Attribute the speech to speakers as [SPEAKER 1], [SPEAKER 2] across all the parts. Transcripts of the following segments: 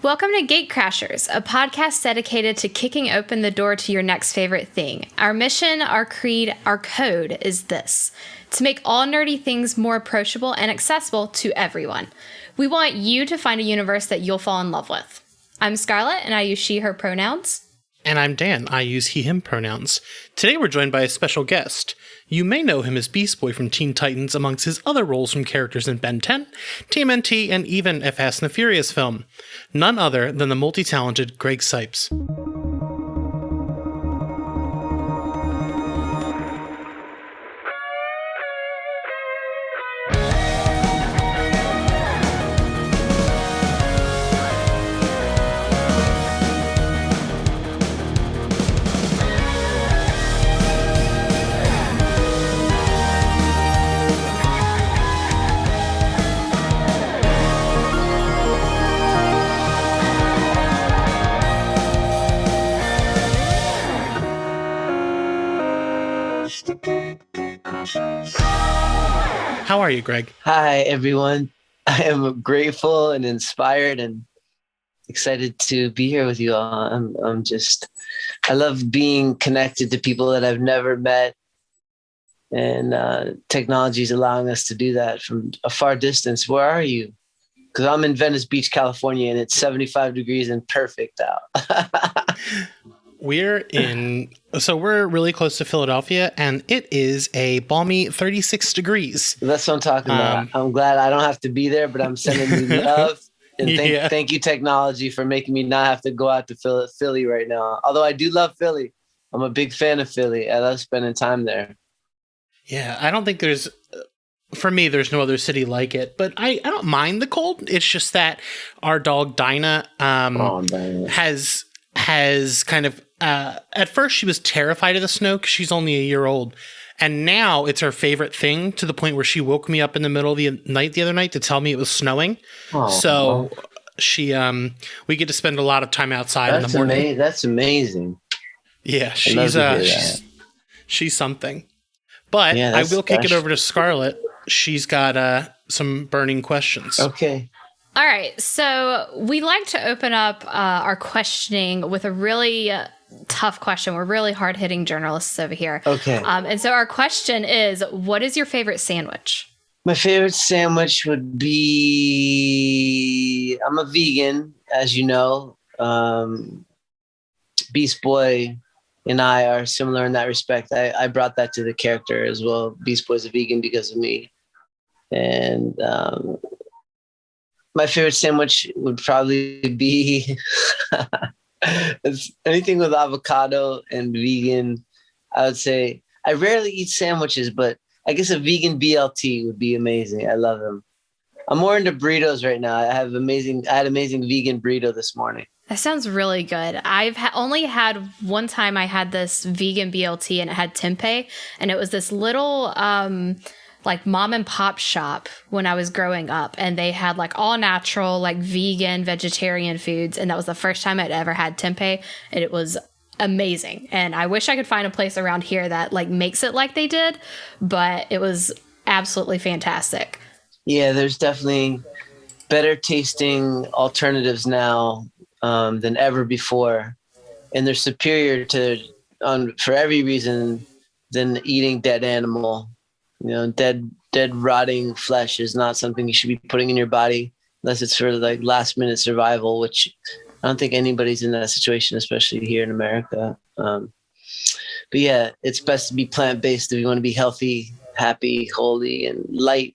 [SPEAKER 1] Welcome to Gatecrashers, a podcast dedicated to kicking open the door to your next favorite thing. Our mission, our creed, our code is this: to make all nerdy things more approachable and accessible to everyone. We want you to find a universe that you'll fall in love with. I'm Scarlett, and I use she, her pronouns.
[SPEAKER 2] And I'm Dan. I use he, him pronouns. Today we're joined by a special guest. You may know him as Beast Boy from Teen Titans amongst his other roles from characters in Ben 10, TMNT, and even a Fast and the Furious film. None other than the multi-talented Greg Cipes. How are you, Greg?
[SPEAKER 3] Hi, everyone. I am grateful and inspired and excited to be here with you all. I love being connected to people that I've never met. And technology is allowing us to do that from a far distance. Where are you? Because I'm in Venice Beach, California, and it's 75 degrees and perfect out.
[SPEAKER 2] We're really close to Philadelphia, and it is a balmy 36 degrees.
[SPEAKER 3] That's what I'm talking about. I'm glad I don't have to be there, but I'm sending you love. And thank you, technology, for making me not have to go out to Philly right now. Although I do love Philly. I'm a big fan of Philly. I love spending time there.
[SPEAKER 2] Yeah, I don't think there's no other city like it. But I don't mind the cold. It's just that our dog Dinah has kind of at first she was terrified of the snow because she's only a year old, and now it's her favorite thing, to the point where she woke me up in the middle of the night the other night to tell me it was snowing. So she we get to spend a lot of time outside in the morning.
[SPEAKER 3] That's amazing.
[SPEAKER 2] Yeah, she's something. But I will kick it over to Scarlett. She's got some burning questions.
[SPEAKER 3] Okay.
[SPEAKER 1] All right, so we like to open up our questioning with a really tough question. We're really hard-hitting journalists over here.
[SPEAKER 3] Okay.
[SPEAKER 1] And so our question is, what is your favorite sandwich?
[SPEAKER 3] My favorite sandwich would be, I'm a vegan, as you know. Beast Boy and I are similar in that respect. I brought that to the character as well. Beast Boy's a vegan because of me. And my favorite sandwich would probably be anything with avocado and vegan. I would say I rarely eat sandwiches, but I guess a vegan BLT would be amazing. I love them. I'm more into burritos right now. I had amazing vegan burrito this morning.
[SPEAKER 1] That sounds really good. I've only had one time I had this vegan BLT, and it had tempeh, and it was this little like mom and pop shop when I was growing up, and they had like all natural, like vegan, vegetarian foods. And that was the first time I'd ever had tempeh, and it was amazing. And I wish I could find a place around here that like makes it like they did, but it was absolutely fantastic.
[SPEAKER 3] Yeah, there's definitely better tasting alternatives now than ever before. And they're superior for every reason than eating dead animal. You know, dead rotting flesh is not something you should be putting in your body unless it's for like last minute survival, which I don't think anybody's in that situation, especially here in America. But yeah, it's best to be plant-based if you want to be healthy, happy, holy, and light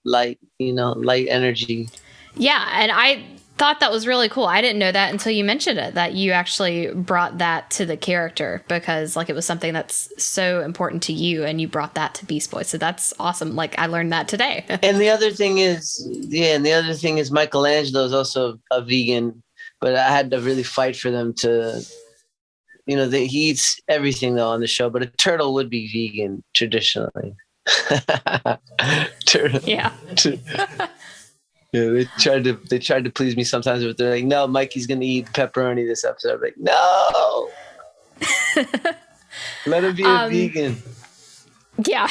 [SPEAKER 3] energy.
[SPEAKER 1] Yeah. And I thought that was really cool. I didn't know that until you mentioned it, that you actually brought that to the character, because like it was something that's so important to you, and you brought that to Beast Boy. So that's awesome. Like I learned that today.
[SPEAKER 3] And the other thing is Michelangelo is also a vegan, but I had to really fight for them to, he eats everything though on the show, but a turtle would be vegan traditionally. Turtle.
[SPEAKER 1] Yeah.
[SPEAKER 3] Yeah, they tried to please me sometimes, but they're like, "No, Mikey's gonna eat pepperoni this episode." I'm like, "No, let him be a vegan."
[SPEAKER 1] Yeah,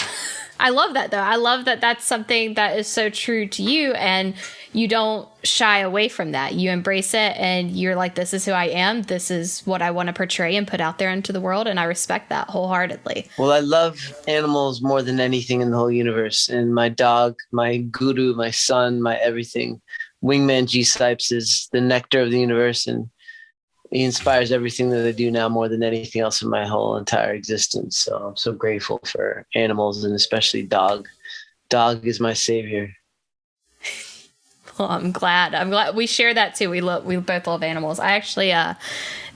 [SPEAKER 1] I love that, though. I love that that's something that is so true to you, and you don't shy away from that. You embrace it, and you're like, this is who I am. This is what I want to portray and put out there into the world, and I respect that wholeheartedly.
[SPEAKER 3] Well, I love animals more than anything in the whole universe. And my dog, my guru, my son, my everything, Wingman G. Cipes, is the nectar of the universe, and he inspires everything that I do now more than anything else in my whole entire existence. So I'm so grateful for animals, and especially dog. Dog is my savior.
[SPEAKER 1] Well, I'm glad we share that too. We both love animals. I actually,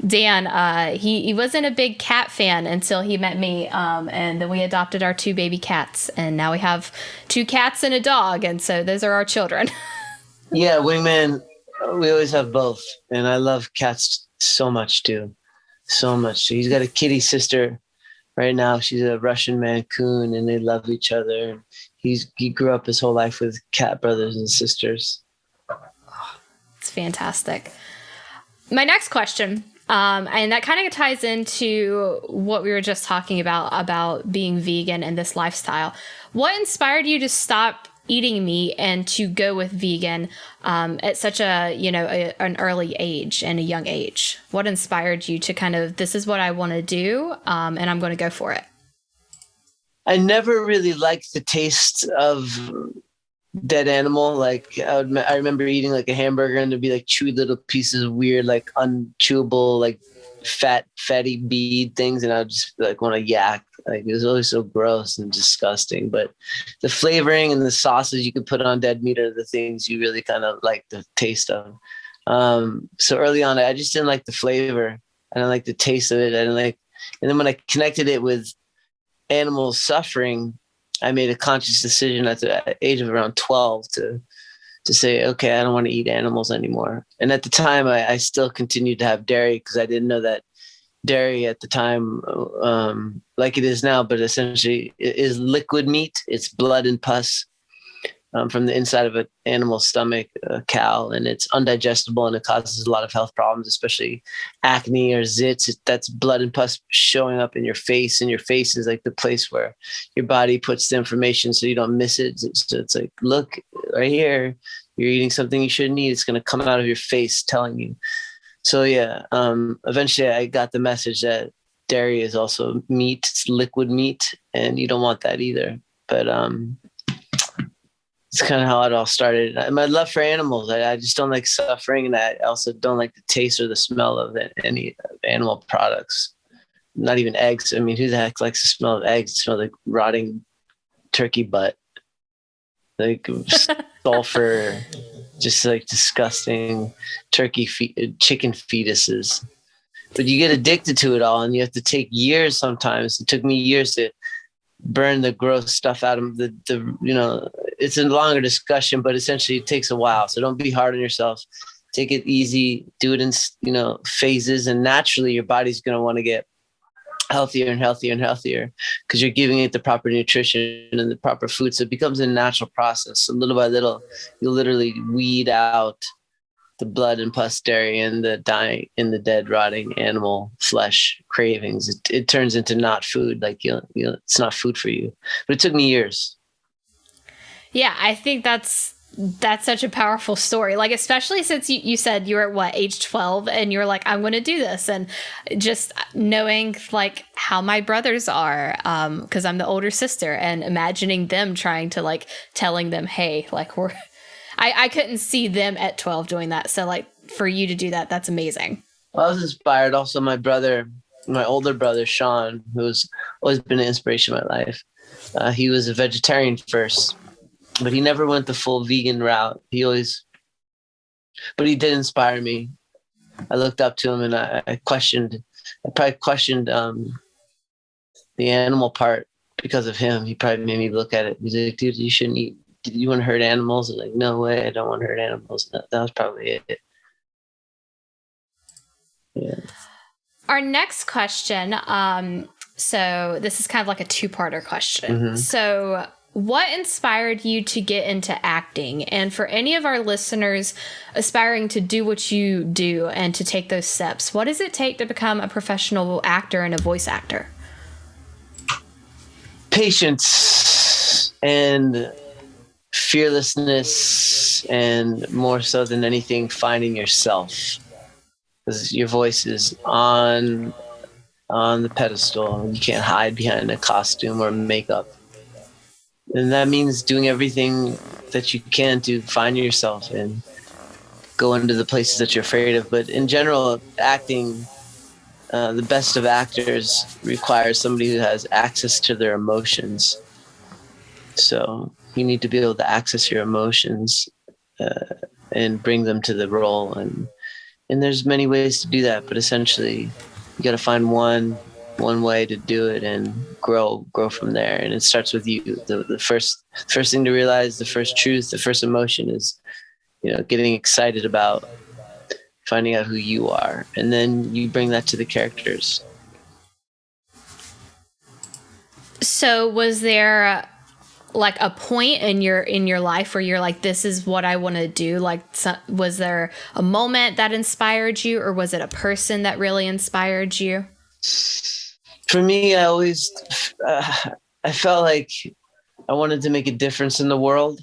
[SPEAKER 1] Dan, he wasn't a big cat fan until he met me. And then we adopted our 2 baby cats, and now we have 2 cats and a dog. And so those are our children.
[SPEAKER 3] Yeah. Wingman, we always have both. And I love cats so much too. So much. He's got a kitty sister right now. She's a Russian Mancoon, and they love each other. He grew up his whole life with cat brothers and sisters.
[SPEAKER 1] It's fantastic. My next question, and that kind of ties into what we were just talking about being vegan and this lifestyle. What inspired you to stop eating meat and to go with vegan at such an early age and a young age? What inspired you to kind of, this is what I want to do, and I'm going to go for it?
[SPEAKER 3] I never really liked the taste of dead animal. Like I remember eating like a hamburger, and there'd be like chewy little pieces of weird, like unchewable, like fatty bead things, and I would just like want to yak. Like it was always so gross and disgusting. But the flavoring and the sauces you could put on dead meat are the things you really kind of like the taste of. So early on, I just didn't like the flavor. I didn't like the taste of it. And then when I connected it with animals suffering, I made a conscious decision at the age of around 12 to say, okay, I don't want to eat animals anymore. And at the time, I still continued to have dairy, because I didn't know that dairy at the time, like it is now, but essentially it is liquid meat. It's blood and pus from the inside of an animal's stomach, a cow, and it's undigestible, and it causes a lot of health problems, especially acne or zits. That's blood and pus showing up in your face, and your face is like the place where your body puts the information so you don't miss it. So it's like, look right here, you're eating something you shouldn't eat. It's going to come out of your face telling you. So yeah, eventually I got the message that dairy is also meat. It's liquid meat, and you don't want that either. But it's kind of how it all started. My love for animals, I just don't like suffering, and I also don't like the taste or the smell of any animal products. Not even eggs. I mean, who the heck likes the smell of eggs? It smells like rotting turkey butt, like sulfur, just like disgusting chicken fetuses. But you get addicted to it all, and you have to take years sometimes. It took me years to burn the gross stuff out of the it's a longer discussion, but essentially it takes a while. So don't be hard on yourself. Take it easy, do it in, phases, and naturally your body's going to want to get healthier and healthier and healthier, because you're giving it the proper nutrition and the proper food. So it becomes a natural process. So little by little, you'll literally weed out the blood and pus, dairy, and the dying in the dead, rotting animal flesh cravings. It turns into not food. Like it's not food for you. But it took me years.
[SPEAKER 1] Yeah, I think that's such a powerful story. Like, especially since you said you were at age 12, and you're like, I'm going to do this. And just knowing like how my brothers are, because I'm the older sister, and imagining them trying to like telling them, hey, like I couldn't see them at 12 doing that. So like for you to do that, that's amazing.
[SPEAKER 3] Well, I was inspired. Also, my older brother, Sean, who's always been an inspiration in my life. He was a vegetarian first, but he never went the full vegan route. But he did inspire me. I looked up to him, and I probably questioned the animal part because of him. He probably made me look at it. He's like, dude, you shouldn't eat. Did you want to hurt animals? I was like, no way, I don't want to hurt animals. That was probably it. Yeah.
[SPEAKER 1] Our next question, so this is kind of like a two-parter question. Mm-hmm. So what inspired you to get into acting? And for any of our listeners aspiring to do what you do and to take those steps, what does it take to become a professional actor and a voice actor?
[SPEAKER 3] Patience. and fearlessness, and more so than anything, finding yourself, because your voice is on the pedestal. You can't hide behind a costume or makeup, and that means doing everything that you can to find yourself and go into the places that you're afraid of. But in general, acting, the best of actors requires somebody who has access to their emotions. So you need to be able to access your emotions and bring them to the role. And there's many ways to do that, but essentially you got to find one way to do it and grow from there. And it starts with you. The first thing to realize, the first truth, the first emotion is, getting excited about finding out who you are, and then you bring that to the characters.
[SPEAKER 1] So was there like a point in your life where you're like, this is what I want to do? Like, was there a moment that inspired you, or was it a person that really inspired you?
[SPEAKER 3] For me, I always, I felt like I wanted to make a difference in the world,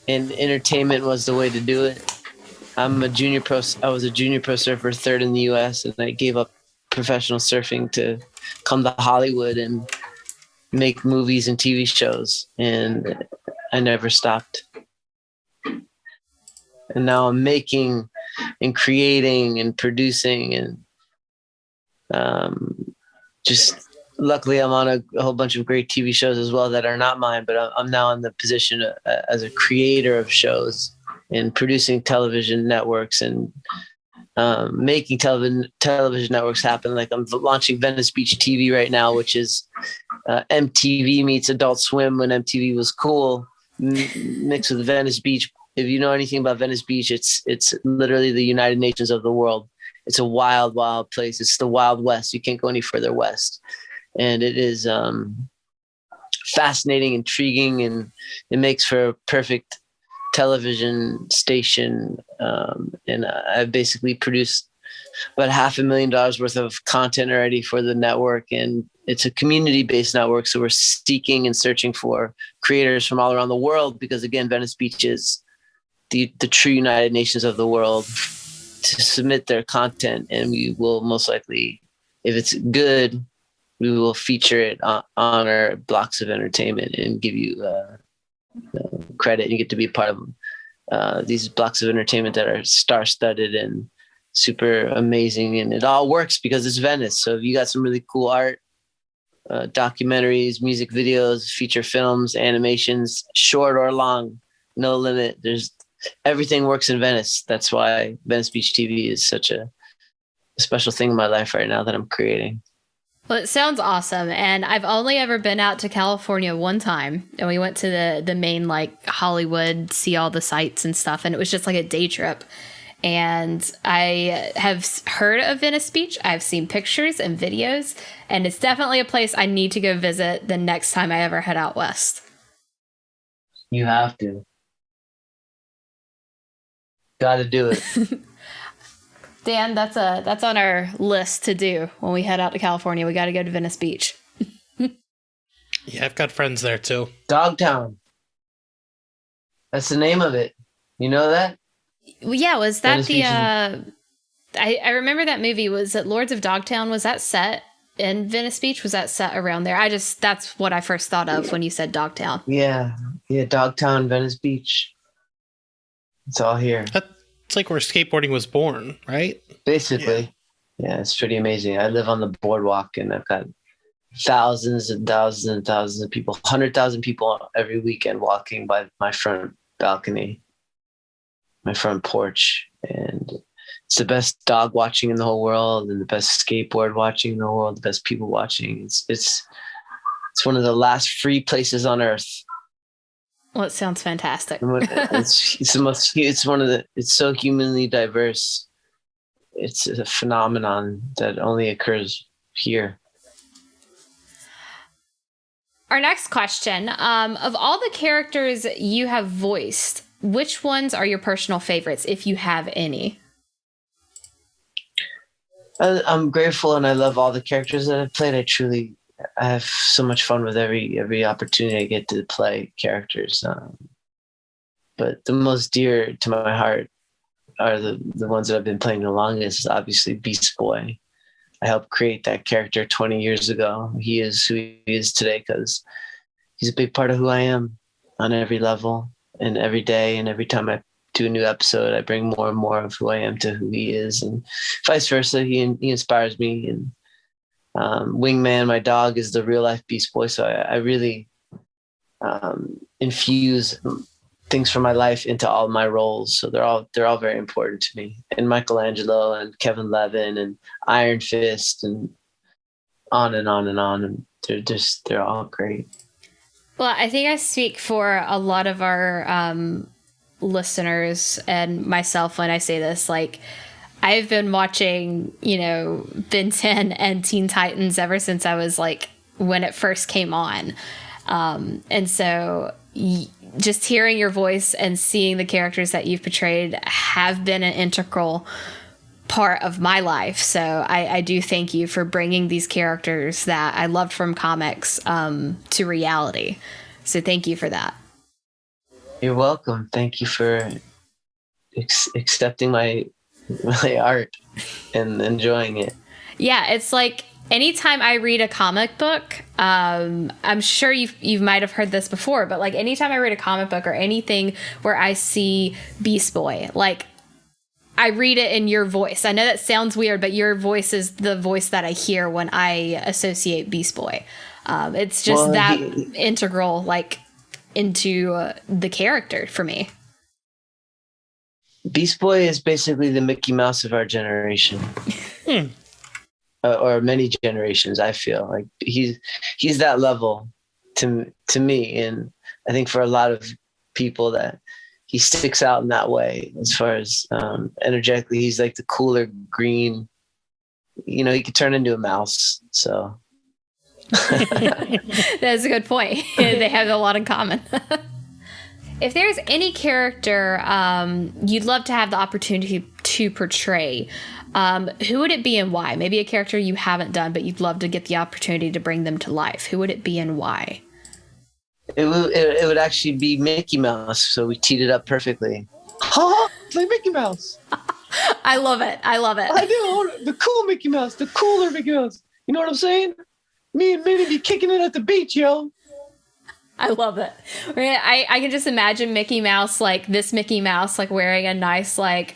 [SPEAKER 3] and entertainment was the way to do it. I was a junior pro surfer, third in the US, and I gave up professional surfing to come to Hollywood and make movies and TV shows, and I never stopped. And now I'm making and creating and producing, and just luckily I'm on a whole bunch of great TV shows as well that are not mine, but I'm now in the position as a creator of shows and producing television networks and making television networks happen. Like I'm launching Venice Beach TV right now, which is MTV meets Adult Swim when MTV was cool, mixed with Venice Beach. If you know anything about Venice Beach, it's literally the United Nations of the world. It's a wild, wild place. It's the Wild West. You can't go any further west. And it is fascinating, intriguing, and it makes for a perfect television station. And I basically produced about $500,000 worth of content already for the network. And it's a community-based network. So we're seeking and searching for creators from all around the world, because again, Venice Beach is the true United Nations of the world, to submit their content. And we will most likely, if it's good, we will feature it on our blocks of entertainment and give you credit. You get to be part of these blocks of entertainment that are star-studded and super amazing. And it all works because it's Venice. So if you got some really cool art, documentaries, music videos, feature films, animations, short or long, no limit. Everything works in Venice. That's why Venice Beach TV is such a special thing in my life right now that I'm creating.
[SPEAKER 1] Well, it sounds awesome. And I've only ever been out to California one time. And we went to the main, like, Hollywood, see all the sights and stuff. And it was just like a day trip. And I have heard of Venice Beach. I've seen pictures and videos. And it's definitely a place I need to go visit the next time I ever head out west.
[SPEAKER 3] You have to. Got to do it.
[SPEAKER 1] Dan, that's on our list to do when we head out to California. We got to go to Venice Beach.
[SPEAKER 2] Yeah, I've got friends there too.
[SPEAKER 3] Dogtown. That's the name of it. You know that?
[SPEAKER 1] Well, yeah, was that
[SPEAKER 3] Venice
[SPEAKER 1] I remember that movie. Was it Lords of Dogtown? Was that set in Venice Beach? Was that set around there? That's what I first thought of when you said Dogtown.
[SPEAKER 3] Yeah, Dogtown, Venice Beach. It's all here.
[SPEAKER 2] It's like where skateboarding was born, right?
[SPEAKER 3] Basically. Yeah, it's pretty amazing. I live on the boardwalk, and I've got thousands and thousands and thousands of people, 100,000 people every weekend walking by my front balcony, my front porch. And it's the best dog watching in the whole world, and the best skateboard watching in the world, the best people watching. It's one of the last free places on earth.
[SPEAKER 1] Well, it sounds fantastic.
[SPEAKER 3] It's so humanly diverse. It's a phenomenon that only occurs here.
[SPEAKER 1] Our next question, of all the characters you have voiced, which ones are your personal favorites, if you have any?
[SPEAKER 3] I'm grateful, and I love all the characters that I've played. I truly I have so much fun with every opportunity I get to play characters. But the most dear to my heart are the ones that I've been playing the longest. Obviously, Beast Boy. I helped create that character 20 years ago. He is who he is today because he's a big part of who I am on every level and every day. And every time I do a new episode, I bring more and more of who I am to who he is, and vice versa. He inspires me. And Wingman, my dog, is the real life Beast Boy. So I really infuse things from my life into all my roles. So they're all very important to me. And Michelangelo and Kevin Levin and Iron Fist and on and on and on. And they're all great.
[SPEAKER 1] Well, I think I speak for a lot of our listeners and myself when I say this. Like, I've been watching, Ben 10 and Teen Titans ever since I was like when it first came on. And so just hearing your voice and seeing the characters that you've portrayed have been an integral part of my life. So I do thank you for bringing these characters that I loved from comics to reality. So thank you for that.
[SPEAKER 3] You're welcome. Thank you for accepting my art and enjoying it.
[SPEAKER 1] Yeah, it's like anytime I read a comic book, I'm sure you might have heard this before, but like anytime I read a comic book or anything where I see Beast Boy, like I read it in your voice. I know that sounds weird, but your voice is the voice that I hear when I associate Beast Boy. It's just integral, like into the character for me.
[SPEAKER 3] Beast Boy is basically the Mickey Mouse of our generation. Or many generations. I feel like he's that level to me, and I think for a lot of people that he sticks out in that way. As far as energetically, he's like the cooler green. He could turn into a mouse. So
[SPEAKER 1] that's a good point. They have a lot in common. If there's any character you'd love to have the opportunity to portray, who would it be and why? Maybe a character you haven't done, but you'd love to get the opportunity to bring them to life. Who would it be and why?
[SPEAKER 3] It would actually be Mickey Mouse. So we teed it up perfectly. Like Mickey Mouse.
[SPEAKER 1] I love it. I
[SPEAKER 3] do. The cool Mickey Mouse. The cooler Mickey Mouse. You know what I'm saying? Me and Minnie be kicking it at the beach, yo.
[SPEAKER 1] I love it. I can just imagine Mickey Mouse, like this Mickey Mouse, like wearing a nice, like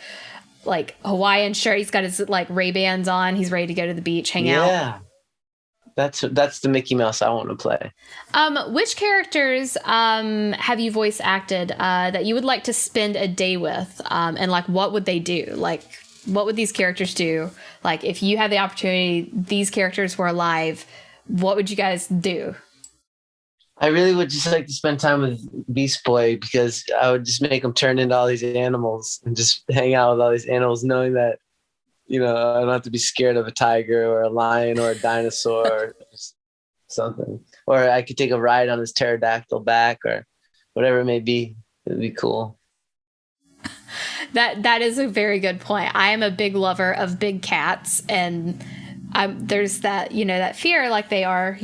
[SPEAKER 1] Hawaiian shirt. He's got his like Ray-Bans on. He's ready to go to the beach, hang out.
[SPEAKER 3] Yeah. That's the Mickey Mouse I want to play.
[SPEAKER 1] Which characters have you voice acted that you would like to spend a day with? And like, what would they do? Like, what would these characters do? Like, if you had the opportunity, these characters were alive, what would you guys do?
[SPEAKER 3] I really would just like to spend time with Beast Boy because I would just make him turn into all these animals and just hang out with all these animals, knowing that, I don't have to be scared of a tiger or a lion or a dinosaur or something. Or I could take a ride on his pterodactyl back or whatever it may be. It'd be cool.
[SPEAKER 1] That is a very good point. I am a big lover of big cats, and there's that, that fear, like they are,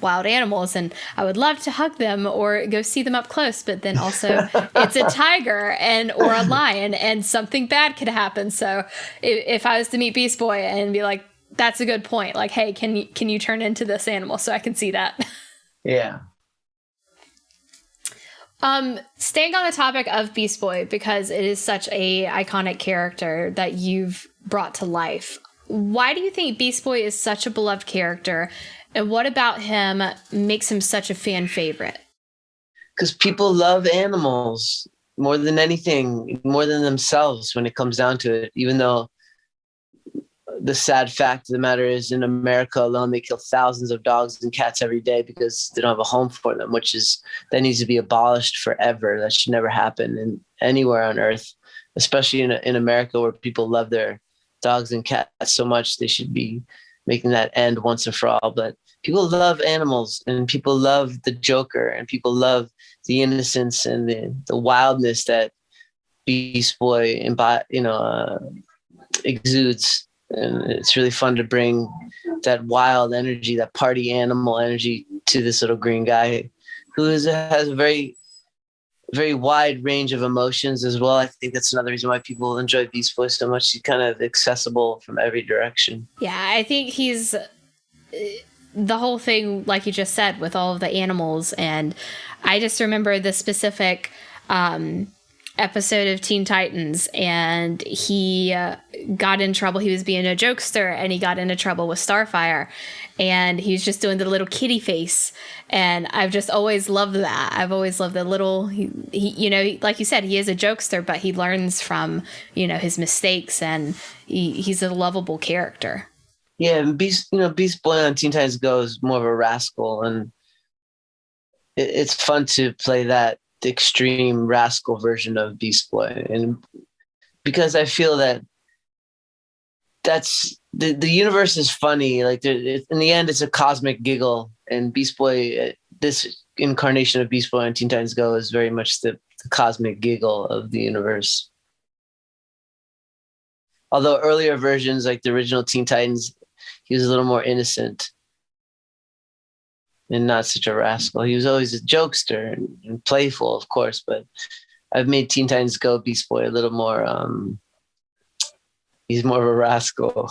[SPEAKER 1] wild animals, and I would love to hug them or go see them up close. But then also it's a tiger or a lion, and something bad could happen. So if I was to meet Beast Boy and be like, that's a good point. Like, hey, can you turn into this animal so I can see that?
[SPEAKER 3] Yeah.
[SPEAKER 1] Staying on the topic of Beast Boy, because it is such a iconic character that you've brought to life. Why do you think Beast Boy is such a beloved character, and what about him makes him such a fan favorite?
[SPEAKER 3] Because people love animals more than anything, more than themselves when it comes down to it, even though the sad fact of the matter is in America alone, they kill thousands of dogs and cats every day because they don't have a home for them, that needs to be abolished forever. That should never happen anywhere on earth, especially in America where people love their dogs and cats so much. They should be making that end once and for all. But people love animals, and people love the Joker, and people love the innocence and the wildness that Beast Boy exudes. And it's really fun to bring that wild energy, that party animal energy to this little green guy who has a very, very wide range of emotions as well. I think that's another reason why people enjoy Beast Boy so much. He's kind of accessible from every direction.
[SPEAKER 1] Yeah, I think he's the whole thing, like you just said, with all of the animals. And I just remember the specific episode of Teen Titans, and he got in trouble. He was being a jokester, and he got into trouble with Starfire, and he was just doing the little kitty face. And I've just always loved that. I've always loved the little, he you know, like you said, he is a jokester, but he learns from, you know, his mistakes, and he's a lovable character.
[SPEAKER 3] Yeah, and Beast Boy on Teen Titans Go is more of a rascal, and it's fun to play that the extreme rascal version of Beast Boy. And because I feel that's the universe is funny. Like in the end, it's a cosmic giggle, and Beast Boy, this incarnation of Beast Boy on Teen Titans Go is very much the cosmic giggle of the universe. Although earlier versions, like the original Teen Titans, he was a little more innocent and not such a rascal. He was always a jokester and playful, of course, but I've made Teen Titans Go Beast Boy a little more, he's more of a rascal.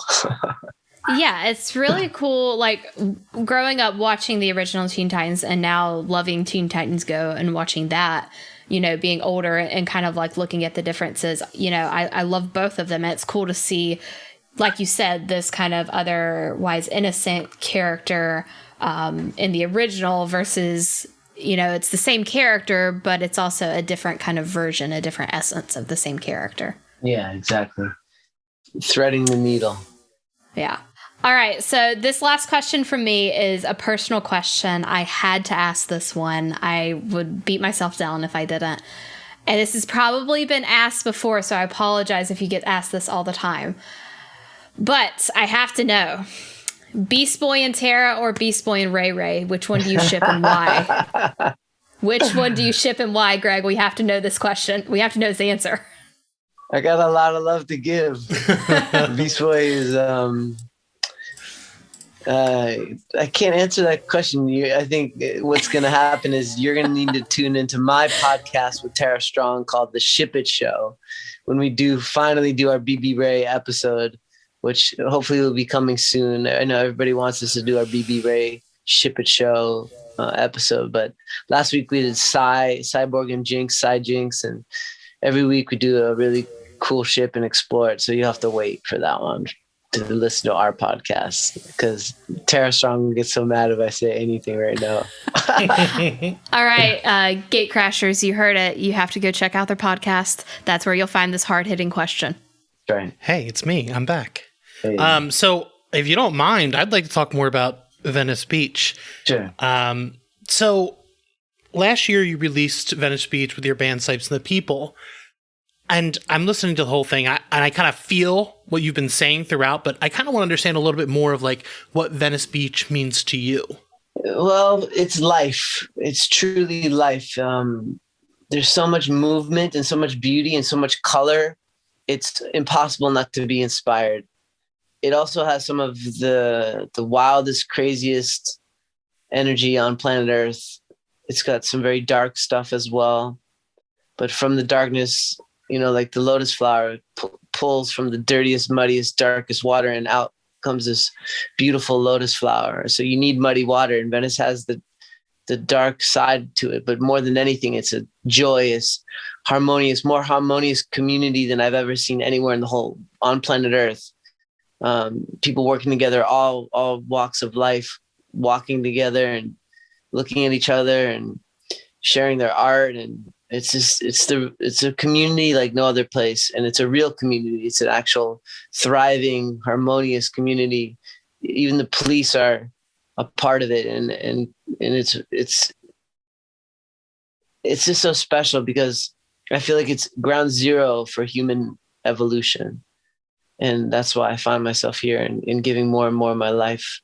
[SPEAKER 1] Yeah, it's really cool. Like growing up watching the original Teen Titans and now loving Teen Titans Go and watching that, you know, being older and kind of like looking at the differences, you know, I love both of them. And it's cool to see, like you said, this kind of otherwise innocent character in the original versus, you know, it's the same character, but it's also a different kind of version, a different essence of the same character.
[SPEAKER 3] Yeah, exactly. Threading the needle.
[SPEAKER 1] Yeah. All right. So this last question from me is a personal question. I had to ask this one. I would beat myself down if I didn't. And this has probably been asked before, so I apologize if you get asked this all the time. But I have to know. Beast Boy and Tara or Beast Boy and Ray Ray? Which one do you ship and why? Which one do you ship and why, Greg? We have to know this question. We have to know this answer.
[SPEAKER 3] I got a lot of love to give. Beast Boy is, I can't answer that question. I think what's going to happen is you're going to need to tune into my podcast with Tara Strong called The Ship It Show when we finally do our BB Ray episode, which hopefully will be coming soon. I know everybody wants us to do our BB Ray Ship It Show episode, but last week we did Cyborg and Jinx, Jinx, and every week we do a really cool ship and explore it. So you have to wait for that one to listen to our podcast, because Tara Strong gets so mad if I say anything right now.
[SPEAKER 1] All right, Gate Crashers, you heard it. You have to go check out their podcast. That's where you'll find this hard-hitting question.
[SPEAKER 3] Right.
[SPEAKER 2] Hey, it's me. I'm back.
[SPEAKER 3] Hey.
[SPEAKER 2] So if you don't mind, I'd like to talk more about Venice Beach.
[SPEAKER 3] Sure.
[SPEAKER 2] So last year you released Venice Beach with your band Cipes and the People. And I'm listening to the whole thing, and I kind of feel what you've been saying throughout, but I kind of want to understand a little bit more of like what Venice Beach means to you.
[SPEAKER 3] Well, it's life. It's truly life. There's so much movement and so much beauty and so much color. It's impossible not to be inspired. It also has some of the wildest, craziest energy on planet Earth. It's got some very dark stuff as well. But from the darkness, you know, like the lotus flower pulls from the dirtiest, muddiest, darkest water, and out comes this beautiful lotus flower. So you need muddy water, and Venice has the dark side to it. But more than anything, it's a joyous, more harmonious community than I've ever seen anywhere in the whole on planet Earth. People working together, all walks of life, walking together and looking at each other and sharing their art. And it's a community like no other place. And it's a real community. It's an actual thriving, harmonious community. Even the police are a part of it. And it's just so special because I feel like it's ground zero for human evolution. And that's why I find myself here and giving more and more of my life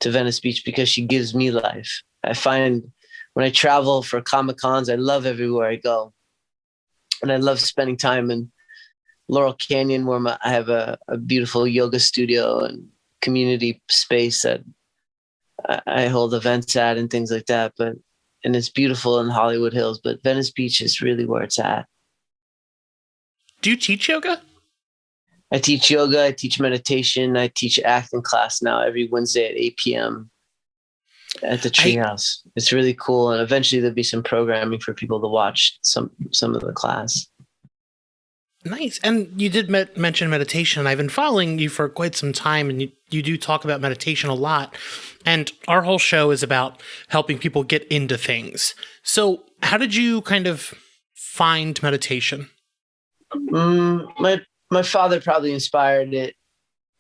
[SPEAKER 3] to Venice Beach, because she gives me life. I find when I travel for Comic-Cons, I love everywhere I go. And I love spending time in Laurel Canyon, where I have a beautiful yoga studio, and community space that I hold events at and things like that. And it's beautiful in Hollywood Hills, but Venice Beach is really where it's at.
[SPEAKER 2] Do you teach yoga?
[SPEAKER 3] I teach yoga. I teach meditation. I teach acting class now every Wednesday at 8 p.m. at the Treehouse. It's really cool. And eventually there'll be some programming for people to watch some of the class.
[SPEAKER 2] Nice. And you did mention meditation. I've been following you for quite some time, and you do talk about meditation a lot. And our whole show is about helping people get into things. So how did you kind of find meditation?
[SPEAKER 3] My father probably inspired it,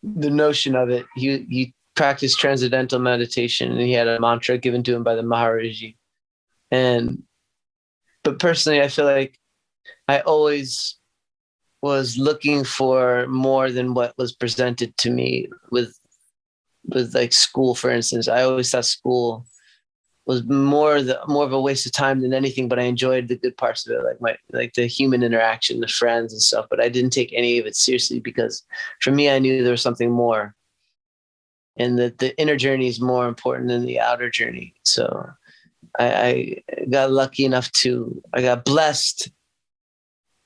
[SPEAKER 3] the notion of it. He practiced transcendental meditation, and he had a mantra given to him by the Maharaji. But personally, I feel like I always was looking for more than what was presented to me with like school, for instance. I always thought school was more of a waste of time than anything, but I enjoyed the good parts of it, like the human interaction, the friends and stuff. But I didn't take any of it seriously because for me, I knew there was something more, and that the inner journey is more important than the outer journey. So I got lucky enough I got blessed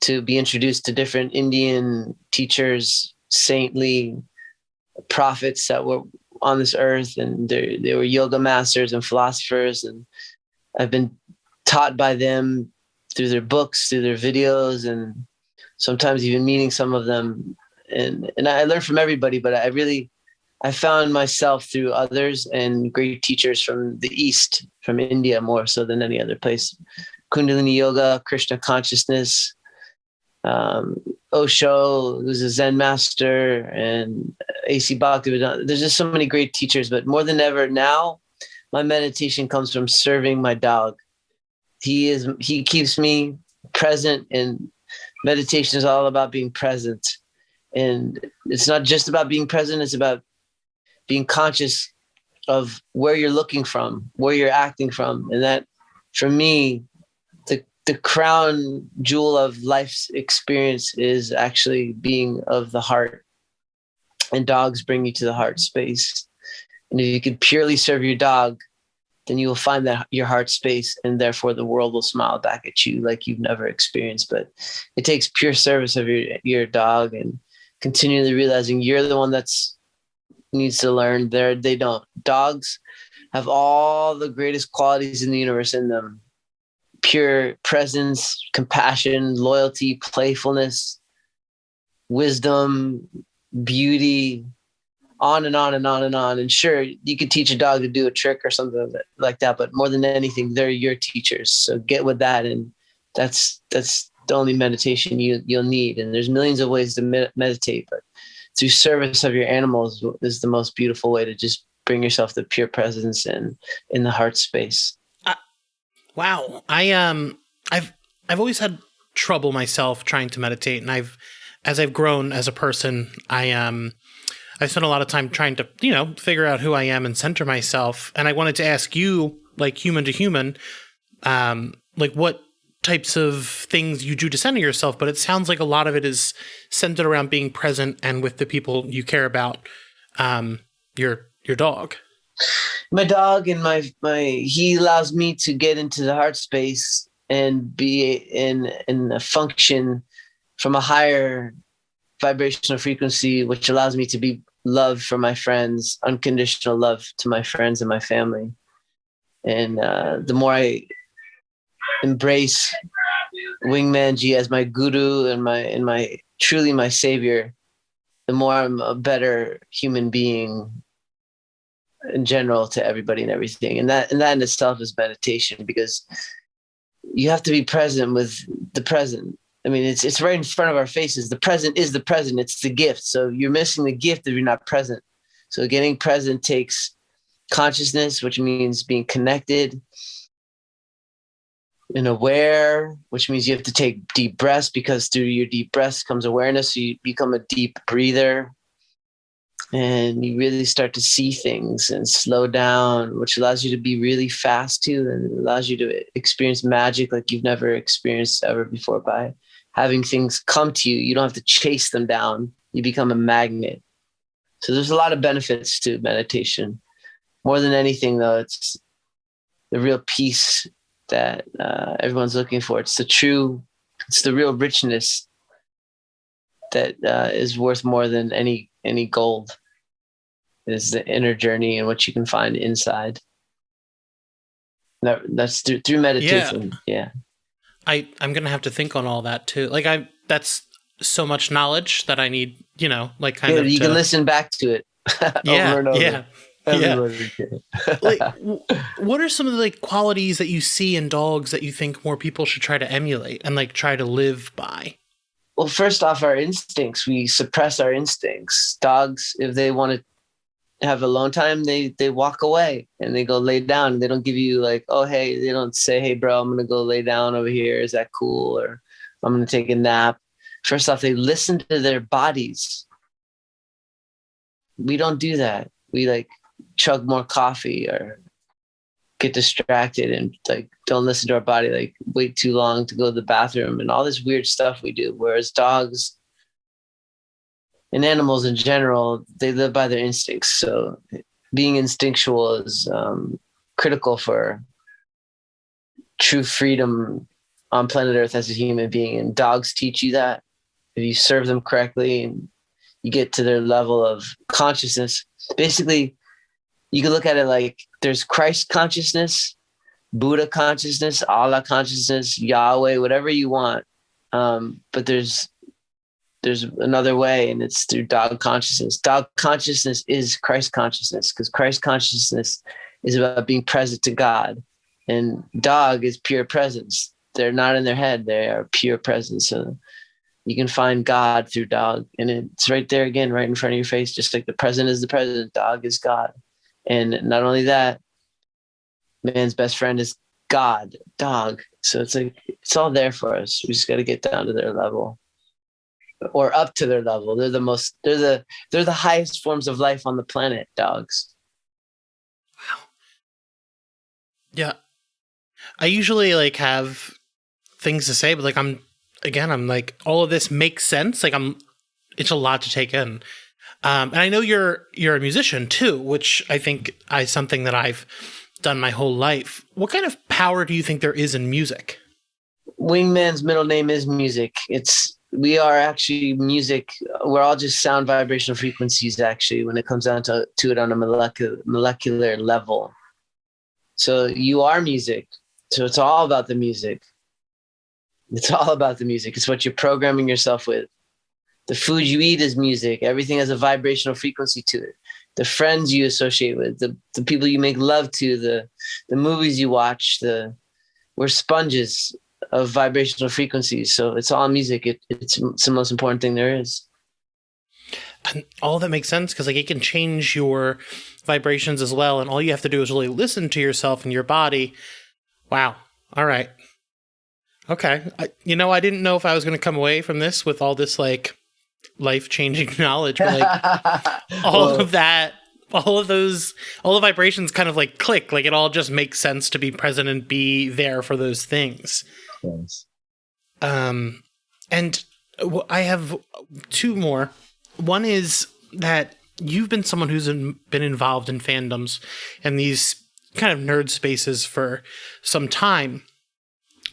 [SPEAKER 3] to be introduced to different Indian teachers, saintly prophets that were on this earth, and they were yoga masters and philosophers, and I've been taught by them through their books, through their videos, and sometimes even meeting some of them. And I learned from everybody, but I found myself through others and great teachers from the East, from India more so than any other place. Kundalini Yoga, Krishna consciousness, Osho, who's a Zen master, and A.C. Bhaktivedanta. There's just so many great teachers, but more than ever now, my meditation comes from serving my dog. He keeps me present, and meditation is all about being present. And it's not just about being present, it's about being conscious of where you're looking from, where you're acting from. And that, for me, the crown jewel of life's experience is actually being of the heart, and dogs bring you to the heart space. And if you could purely serve your dog, then you will find that your heart space, and therefore the world will smile back at you like you've never experienced. But it takes pure service of your dog, and continually realizing you're the one that's needs to learn. They don't. Dogs have all the greatest qualities in the universe in them. Pure presence, compassion, loyalty, playfulness, wisdom, beauty, on and on and on and on. And sure, you could teach a dog to do a trick or something like that, but more than anything, they're your teachers. So get with that, and that's the only meditation you'll need. And there's millions of ways to meditate, but through service of your animals is the most beautiful way to just bring yourself to pure presence and in the heart space.
[SPEAKER 2] Wow. I've always had trouble myself trying to meditate, and as I've grown as a person, I spent a lot of time trying to, figure out who I am and center myself. And I wanted to ask you, like human to human, like what types of things you do to center yourself, but it sounds like a lot of it is centered around being present and with the people you care about, your dog.
[SPEAKER 3] My dog and he allows me to get into the heart space and be in a function from a higher vibrational frequency, which allows me to be love for my friends, unconditional love to my friends and my family. And the more I embrace Wingmanji as my guru and my truly my savior, the more I'm a better human being in general to everybody and everything. And that in itself is meditation, because you have to be present with the present. I mean, it's right in front of our faces. The present is the present. It's the gift. So you're missing the gift if you're not present. So getting present takes consciousness, which means being connected and aware, which means you have to take deep breaths, because through your deep breaths comes awareness. So you become a deep breather, and you really start to see things and slow down, which allows you to be really fast too, and allows you to experience magic like you've never experienced ever before by having things come to you. You don't have to chase them down. You become a magnet. So there's a lot of benefits to meditation. More than anything, though, it's the real peace that everyone's looking for. It's the real richness that is worth more than any gold. Is the inner journey and what you can find inside. That's through meditation. Yeah.
[SPEAKER 2] I'm gonna have to think on all that too. Like that's so much knowledge that I need, like kind of.
[SPEAKER 3] You can listen back to it over and over.
[SPEAKER 2] Yeah. Like, what are some of the like qualities that you see in dogs that you think more people should try to emulate and like try to live by?
[SPEAKER 3] Well, first off, our instincts. We suppress our instincts. Dogs, if they want to have alone time, they walk away and they go lay down. They don't give you like, oh, hey, they don't say, hey, bro, I'm going to go lay down over here. Is that cool? Or I'm going to take a nap. First off, they listen to their bodies. We don't do that. We like chug more coffee or get distracted and like don't listen to our body, like wait too long to go to the bathroom and all this weird stuff we do. Whereas dogs and animals in general, they live by their instincts. So being instinctual is critical for true freedom on planet Earth as a human being. And dogs teach you that if you serve them correctly and you get to their level of consciousness. Basically, you can look at it like there's Christ consciousness, Buddha consciousness, Allah consciousness, Yahweh, whatever you want. But there's another way, and it's through dog consciousness. Dog consciousness is Christ consciousness, because Christ consciousness is about being present to God. And dog is pure presence. They're not in their head. They are pure presence. So you can find God through dog. And it's right there again, right in front of your face, just like the present is the present, dog is God. And not only that, man's best friend is God, dog. So it's like, it's all there for us. We just got to get down to their level or up to their level. They're the highest forms of life on the planet, dogs.
[SPEAKER 2] Wow. Yeah. I usually like have things to say, but like I'm like, all of this makes sense. Like it's a lot to take in. And I know you're a musician too, which I think is something that I've done my whole life. What kind of power do you think there is in music?
[SPEAKER 3] Wingman's middle name is music. We are actually music. We're all just sound vibrational frequencies, actually, when it comes down to it on a molecular level. So you are music. So it's all about the music. It's all about the music. It's what you're programming yourself with. The food you eat is music. Everything has a vibrational frequency to it. The friends you associate with, the people you make love to, the movies you watch, we're sponges of vibrational frequencies. So it's all music. It's the most important thing there is.
[SPEAKER 2] And all that makes sense, because like it can change your vibrations as well. And all you have to do is really listen to yourself and your body. Wow. All right. Okay. I didn't know if I was going to come away from this with all this like life-changing knowledge, but like all of the vibrations kind of like click, like it all just makes sense to be present and be there for those things.
[SPEAKER 3] Yes.
[SPEAKER 2] And I have two more. One is that you've been someone who's been involved in fandoms and these kind of nerd spaces for some time.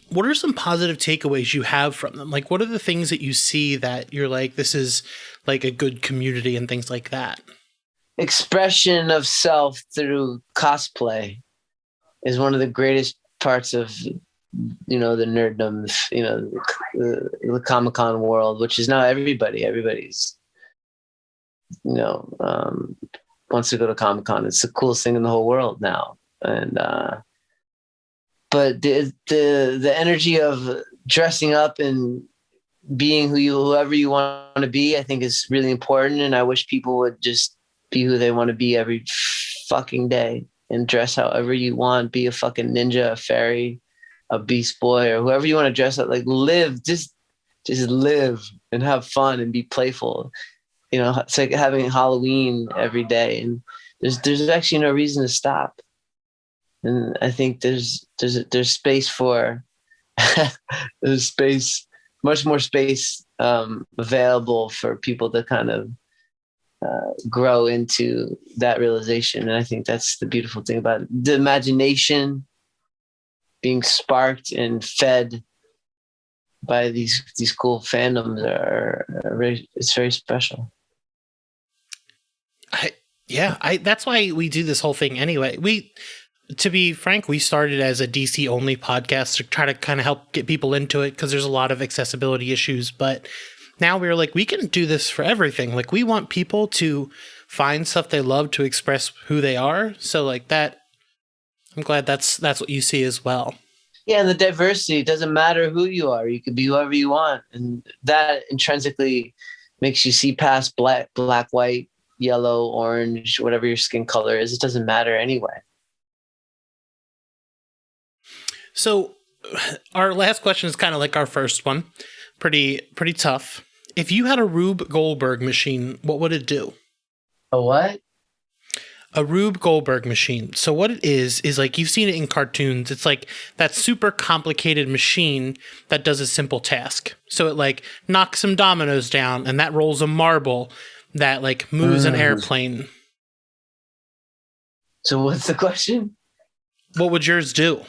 [SPEAKER 2] What are some positive takeaways you have from them? Like, what are the things that you see that you're like, this is like a good community and things like that?
[SPEAKER 3] Expression of self through cosplay is one of the greatest parts of, the nerddom, the Comic-Con world, which is now everybody's, wants to go to Comic-Con. It's the coolest thing in the whole world now. And, but the energy of dressing up and being whoever you want to be, I think is really important. And I wish people would just be who they want to be every fucking day and dress however you want. Be a fucking ninja, a fairy, a beast boy, or whoever you want to dress up. Like live, just live and have fun and be playful. It's like having Halloween every day, and there's actually no reason to stop. And I think there's space for much more space available for people to kind of grow into that realization. And I think that's the beautiful thing about it. The imagination being sparked and fed by these cool fandoms it's very special.
[SPEAKER 2] That's why we do this whole thing anyway. To be frank, we started as a DC only podcast to try to kind of help get people into it because there's a lot of accessibility issues. But now we're like, we can do this for everything. Like, we want people to find stuff they love to express who they are. So like that, I'm glad that's what you see as well.
[SPEAKER 3] Yeah, and the diversity, it doesn't matter who you are. You could be whoever you want. And that intrinsically makes you see past black, white, yellow, orange, whatever your skin color is. It doesn't matter anyway.
[SPEAKER 2] So our last question is kind of like our first one. Pretty tough. If you had a Rube Goldberg machine, what would it do?
[SPEAKER 3] A what?
[SPEAKER 2] A Rube Goldberg machine. So what it is like, you've seen it in cartoons. It's like that super complicated machine that does a simple task. So it like knocks some dominoes down and that rolls a marble that like moves an airplane.
[SPEAKER 3] So what's the question?
[SPEAKER 2] What would yours do?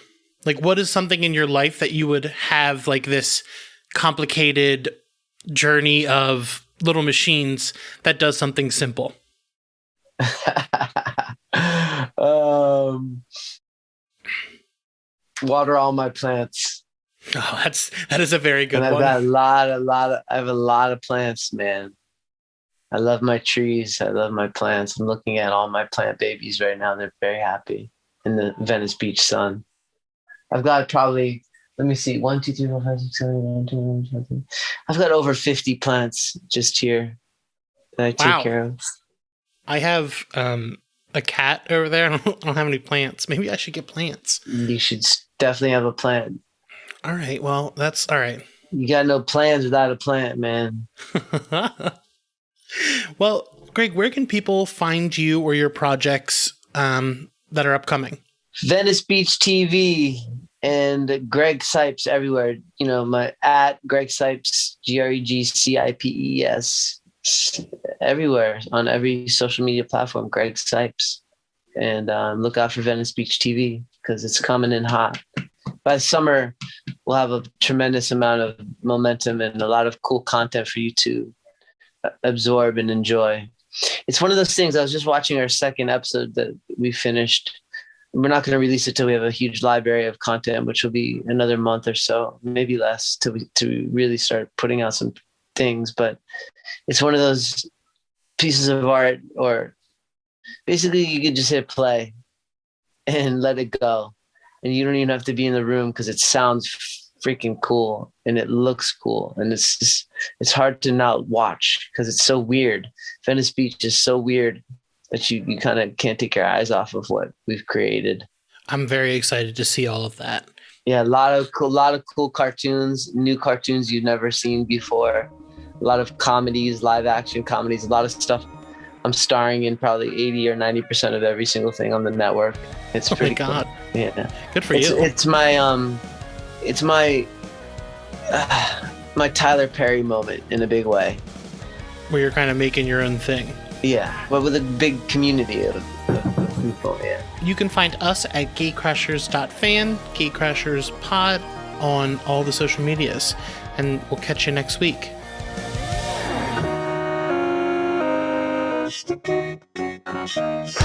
[SPEAKER 2] Like, what is something in your life that you would have like this complicated journey of little machines that does something simple?
[SPEAKER 3] Water all my plants.
[SPEAKER 2] Oh, that is a very good
[SPEAKER 3] and
[SPEAKER 2] one.
[SPEAKER 3] I have a lot of plants, man. I love my trees. I love my plants. I'm looking at all my plant babies right now. They're very happy in the Venice Beach sun. I've got probably, let me see, 1, 2, 3, 4, 5, 6, 7, 8, 9, 10, 11, 12, 13. I've got over 50 plants just here that I take care of.
[SPEAKER 2] I have a cat over there. I don't have any plants. Maybe I should get plants.
[SPEAKER 3] You should definitely have a plant.
[SPEAKER 2] All right. Well, that's all right.
[SPEAKER 3] You got no plans without a plant, man.
[SPEAKER 2] Well, Greg, where can people find you or your projects that are upcoming?
[SPEAKER 3] Venice Beach TV and Greg Cipes everywhere. You know, my at Greg Cipes, GregCipes, everywhere on every social media platform, Greg Cipes. And look out for Venice Beach TV because it's coming in hot. By summer, we'll have a tremendous amount of momentum and a lot of cool content for you to absorb and enjoy. It's one of those things. I was just watching our second episode that we finished. We're not going to release it till we have a huge library of content, which will be another month or so, maybe less, to really start putting out some things. But it's one of those pieces of art, or basically you can just hit play and let it go. And you don't even have to be in the room because it sounds freaking cool and it looks cool. And it's hard to not watch because it's so weird. Venice Beach is so weird that you kind of can't take your eyes off of what we've created.
[SPEAKER 2] I'm very excited to see all of that.
[SPEAKER 3] Yeah, a lot of cool cartoons, new cartoons you've never seen before. A lot of comedies, live action comedies, a lot of stuff. I'm starring in probably 80 or 90% of every single thing on the network. It's pretty cool. Yeah.
[SPEAKER 2] Good for you.
[SPEAKER 3] It's my my Tyler Perry moment in a big way.
[SPEAKER 2] Where you're kind of making your own thing.
[SPEAKER 3] Yeah, but with a big community of people, yeah.
[SPEAKER 2] You can find us at gatecrashers.fan, gatecrasherspod on all the social medias. And we'll catch you next week.
[SPEAKER 4] Gatecrashers.